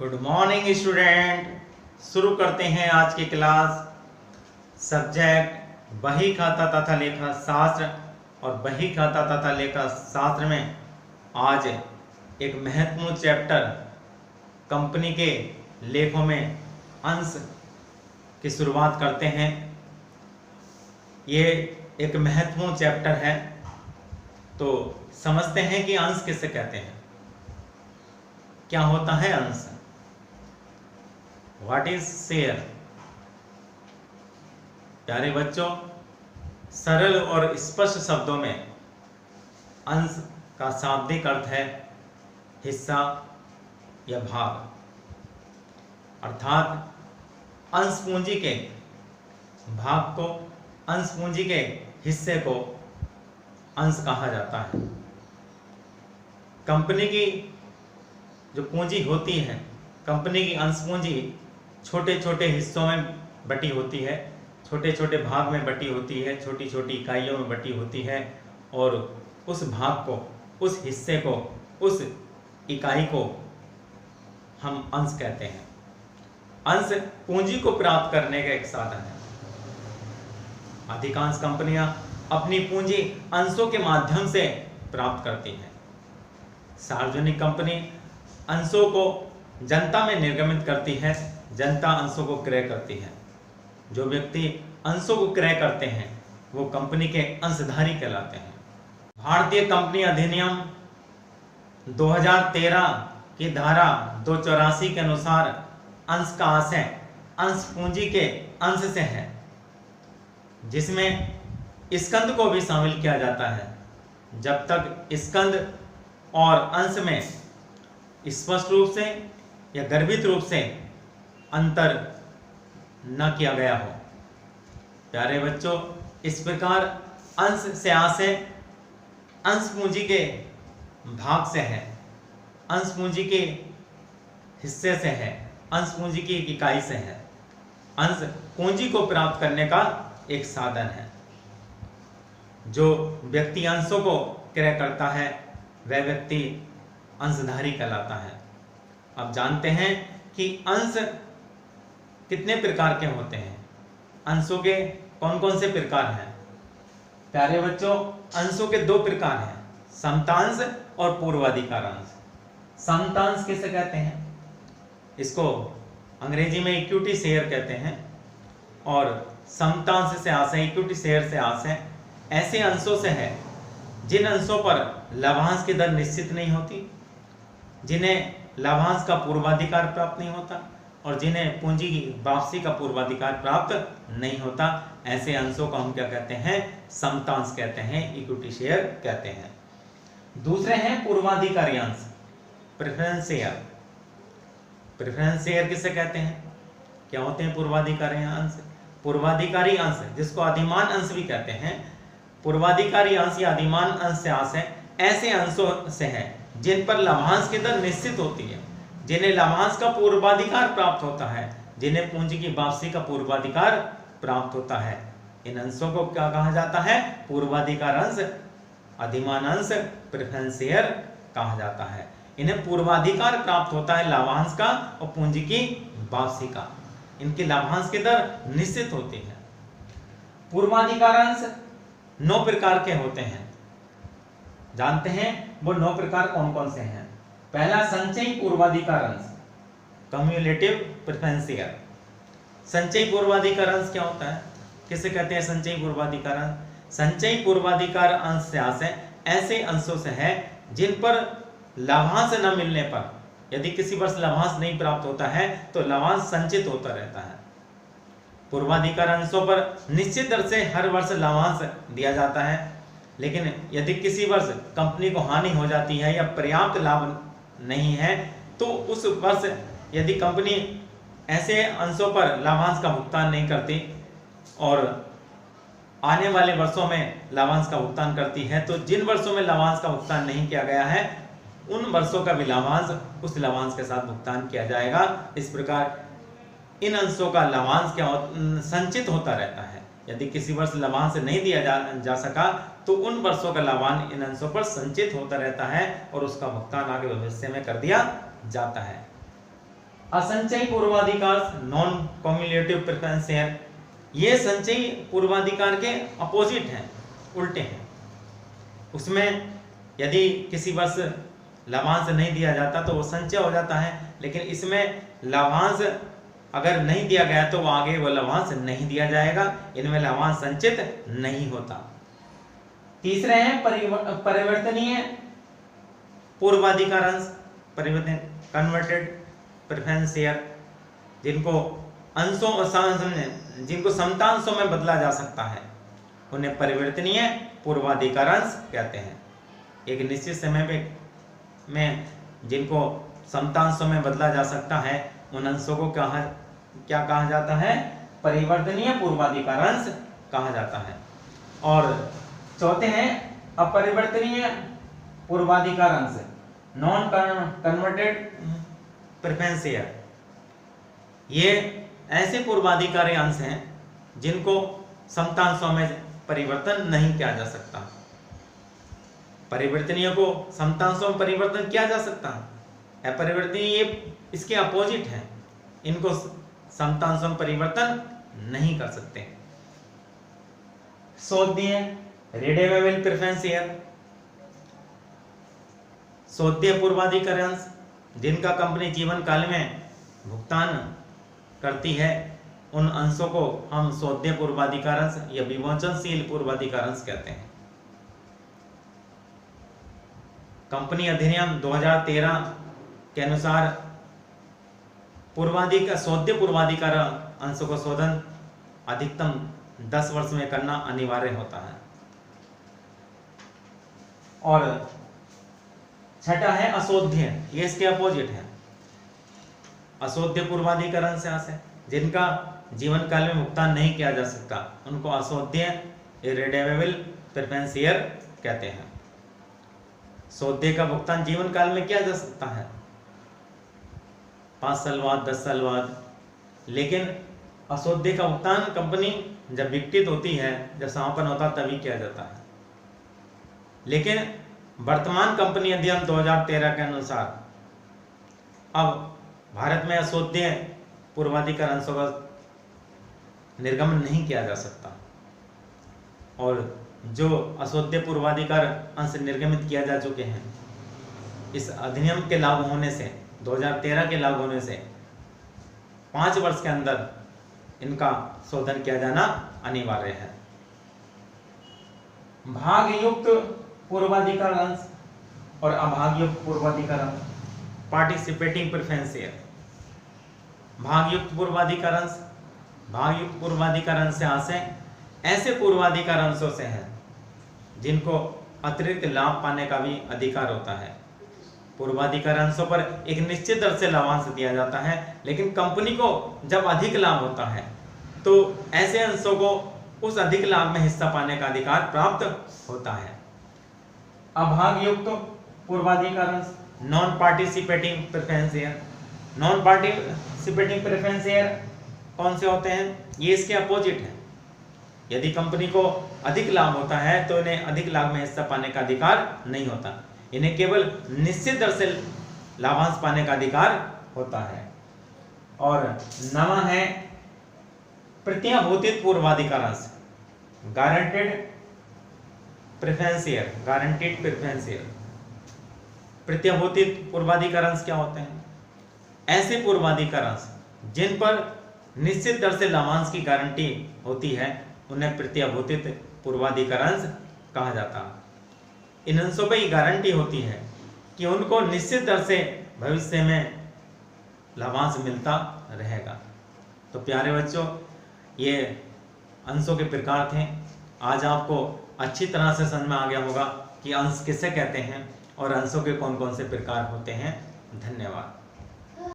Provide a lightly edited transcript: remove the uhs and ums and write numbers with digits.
Good morning student. शुरू करते हैं आज की क्लास। सब्जेक्ट बही खाता तथा लेखा शास्त्र और बही खाता तथा लेखा शास्त्र में आज एक महत्वपूर्ण चैप्टर कंपनी के लेखों में अंश की शुरुआत करते हैं। ये एक महत्वपूर्ण चैप्टर है, तो समझते हैं कि अंश किसे कहते हैं, क्या होता है अंश, व्हाट इज शेयर। प्यारे बच्चों, सरल और स्पष्ट शब्दों में अंश का शाब्दिक अर्थ है हिस्सा या भाग, अर्थात अंश पूंजी के भाग को, अंश पूंजी के हिस्से को अंश कहा जाता है। कंपनी की जो पूंजी होती है, कंपनी की अंश पूंजी छोटे छोटे हिस्सों में बटी होती है, छोटे छोटे भाग में बटी होती है, छोटी छोटी इकाइयों में बटी होती है, और उस भाग को, उस हिस्से को, उस इकाई को हम अंश कहते हैं। अंश पूंजी को प्राप्त करने का एक साधन है। अधिकांश कंपनियां अपनी पूंजी अंशों के माध्यम से प्राप्त करती हैं। सार्वजनिक कंपनी अंशों को जनता में निर्गमित करती है, जनता अंशों को क्रय करती है। जो व्यक्ति अंशों को क्रय करते हैं वो कंपनी के अंशधारी कहलाते हैं। भारतीय कंपनी अधिनियम 2013 की धारा 284 के अनुसार अंश का आशय अंश पूंजी के अंश से है, जिसमें स्कंद को भी शामिल किया जाता है, जब तक स्कंद और अंश में स्पष्ट रूप से या गर्भित रूप से अंतर न किया गया हो। प्यारे बच्चों, इस प्रकार अंश से आशय अंश पूंजी के भाग से है, अंश पूंजी के हिस्से से है, अंश पूंजी की एक इकाई से है। अंश पूंजी को प्राप्त करने का एक साधन है। जो व्यक्ति अंशों को क्रय करता है वह व्यक्ति अंशधारी कहलाता है। अब जानते हैं कि अंश कितने प्रकार के होते हैं, अंशों के कौन कौन से प्रकार हैं। प्यारे बच्चों, अंशों के दो प्रकार हैं, समतांश और पूर्वाधिकार अंश। समतांश किसे कहते हैं? इसको अंग्रेजी में इक्विटी शेयर कहते हैं, और समतांश से आशय, इक्विटी शेयर से आशय ऐसे अंशों से है जिन अंशों पर लाभांश की दर निश्चित नहीं होती, जिन्हें लाभांश का पूर्वाधिकार प्राप्त नहीं होता, और जिन्हें पूंजी की वापसी का पूर्वाधिकार प्राप्त नहीं होता। ऐसे अंशों को हम क्या कहते हैं? समतांश कहते हैं, इक्विटी शेयर कहते हैं। दूसरे हैं पूर्वाधिकारी अंश, प्रेफरेंस शेयर। प्रेफरेंस शेयर किसे कहते हैं? क्या होते हैं पूर्वाधिकारी अंश? पूर्वाधिकारी अंश, जिसको अधिमान अंश भी कहते हैं, पूर्वाधिकारी अंश या अधिमान अंश से आशय ऐसे अंशों से है जिन पर लाभांश की दर निश्चित होती है, जिन्हें लाभांश का पूर्वाधिकार प्राप्त होता है, जिन्हें पूंजी की वापसी का पूर्वाधिकार प्राप्त होता है। इन अंशों को क्या कहा जाता है? पूर्वाधिकार अंश, अधिमान अंश, प्रेफरेंस शेयर कहा जाता है। इन्हें पूर्वाधिकार प्राप्त होता है लाभांश का और पूंजी की वापसी का। इनकी लाभांश की दर निश्चित होती है। पूर्वाधिकार अंश 9 प्रकार के होते हैं। जानते हैं वो 9 प्रकार कौन कौन से हैं? पहला, संचयी पूर्वाधिकार अंश, कम्युलेटिव प्रेफरेंस शेयर। संचयी पूर्वाधिकार अंश क्या होता है? किसे कहते हैं संचयी पूर्वाधिकार अंश? संचयी पूर्वाधिकार अंश से आशय ऐसे अंशों से है जिन पर लाभांश न मिलने पर, यदि किसी वर्ष लाभांश नहीं प्राप्त होता है तो लाभांश संचित होता रहता है। पूर्वाधिकार अंशों पर निश्चित दर से हर वर्ष लाभांश दिया जाता है, लेकिन यदि किसी वर्ष कंपनी को हानि हो जाती है या पर्याप्त लाभ नहीं है तो उस वर्ष यदि कंपनी ऐसे अंशों पर लाभांश का भुगतान नहीं करती और आने वाले वर्षों में लाभांश का भुगतान करती है, तो जिन वर्षों में लाभांश का भुगतान नहीं किया गया है उन वर्षों का भी लाभांश उस लाभांश के साथ भुगतान किया जाएगा। इस प्रकार इन अंशों का लाभांश क्या संचित होता रहता है। यदि किसी वर्ष लाभांश नहीं दिया जा सका तो उन वर्षों का लाभांश इन अंशों पर संचित होता रहता है और उसका भुगतान आगे भविष्य में कर दिया जाता है। असंचयी पूर्वाधिकार नॉन कम्युलेटिव प्रेफरेंस शेयर, ये संचयी पूर्वाधिकार के अपोजिट हैं, उल्टे हैं। उसमें यदि किसी वर्ष लाभांश नहीं दिया जाता तो वो संचय हो जाता है, लेकिन इसमें लाभांश अगर नहीं दिया गया तो आगे वो लाभांश नहीं दिया जाएगा, इनमें लाभांश संचित नहीं होता। तीसरे हैं परिवर्तनीय पूर्वाधिकार अंश, परिवर्तन कन्वर्टेड प्रेफरेंस शेयर, जिनको समतांशों में बदला जा सकता है, उन्हें परिवर्तनीय पूर्वाधिकार अंश कहते हैं। एक निश्चित समय में जिनको समतांशों में बदला जा सकता है उन अंशों को क्या कहा जाता है? परिवर्तनीय पूर्वाधिकार अंश कहा जाता है। और चौथे हैं अपरिवर्तनीय पूर्वाधिकार अंश, नॉन कन्वर्टेड प्रेफरेंस शेयर। ये ऐसे पूर्वाधिकारी अंश हैं जिनको समतांशों में परिवर्तन नहीं किया जा सकता। परिवर्तनीय को समतांशों में परिवर्तन किया जा सकता है, अपरिवर्तनीय ये इसके अपोजिट है, इनको समतांशों में परिवर्तन नहीं कर सकते। सौदीय रिडेमेबल प्रेफरेंस शेयर, सौदीय पूर्वाधिकार अंश जिनका कंपनी जीवन काल में भुगतान करती है, उन अंशों को हम सौदीय पूर्वाधिकार अंश या विमोचनशील पूर्वाधिकार अंश कहते हैं। कंपनी अधिनियम 2013 के अनुसार सौदीय पूर्वाधिकार अंशों को शोधन अधिकतम 10 वर्ष में करना अनिवार्य होता है। और छठा है असोध्य, ये इसके अपोजिट है। असोध्य पूर्वाधिकार अंश है जिनका जीवन काल में भुगतान नहीं किया जा सकता, उनको असोध्य इरेडेमेबल प्रेफरेंस शेयर कहते हैं। सौदे का भुगतान जीवन काल में किया जा सकता है, 5 साल बाद, 10 साल बाद, लेकिन असौदे का भुगतान कंपनी जब विकसित होती है, जब समापन होता है तभी किया जाता है। लेकिन वर्तमान कंपनी अधिनियम 2013 के अनुसार अब भारत में असौदे पूर्वाधिकार अंशों का निर्गमन नहीं किया जा सकता, और जो असौदे पूर्वाधिकार अंश निर्गमित किया जा चुके हैं, इस अधिनियम के लागू होने से, 2013 के लागू होने से 5 वर्ष के अंदर इनका शोधन किया जाना अनिवार्य है। भागयुक्त पूर्वाधिकार अंश और अभागयुक्त पूर्वाधिकार अंश, पार्टिसिपेटिंग प्रेफरेंस शेयर। भागयुक्त पूर्वाधिकार अंश, भागयुक्त पूर्वाधिकार अंश से ऐसे पूर्वाधिकार अंशों से हैं जिनको अतिरिक्त लाभ पाने का भी अधिकार होता है। पूर्वाधिकार अंशों पर एक निश्चित दर से लाभांश दिया जाता है, लेकिन कंपनी को जब अधिक लाभ होता है तो ऐसे अंशों को उस अधिक लाभ में हिस्सा पाने का अधिकार प्राप्त होता है। अभागयुक्त पूर्वाधिकार अंश, non participating preference share. Non participating preference share कौन से होते हैं? ये इसके अपोजिट है। यदि कंपनी को अधिक लाभ होता है तो इन्हें अधिक लाभ में हिस्सा पाने का अधिकार नहीं होता, इन्हें केवल निश्चित दर से लाभांश पाने का अधिकार होता है। और नवा है प्रत्याभूतित पूर्वाधिकार अंश, guaranteed preference share, guaranteed preference share. प्रत्याभूतित पूर्वाधिकार अंश क्या होते हैं? ऐसे पूर्वाधिकार अंश जिन पर निश्चित दर से लाभांश की गारंटी होती है, उन्हें प्रत्याभूतित पूर्वाधिकार अंश कहा जाता है। इन अंशों पर गारंटी होती है कि उनको निश्चित दर से भविष्य में लाभांश मिलता रहेगा। तो प्यारे बच्चों, ये अंशों के प्रकार थे। आज आपको अच्छी तरह से समझ में आ गया होगा कि अंश किसे कहते हैं और अंशों के कौन कौन से प्रकार होते हैं। धन्यवाद।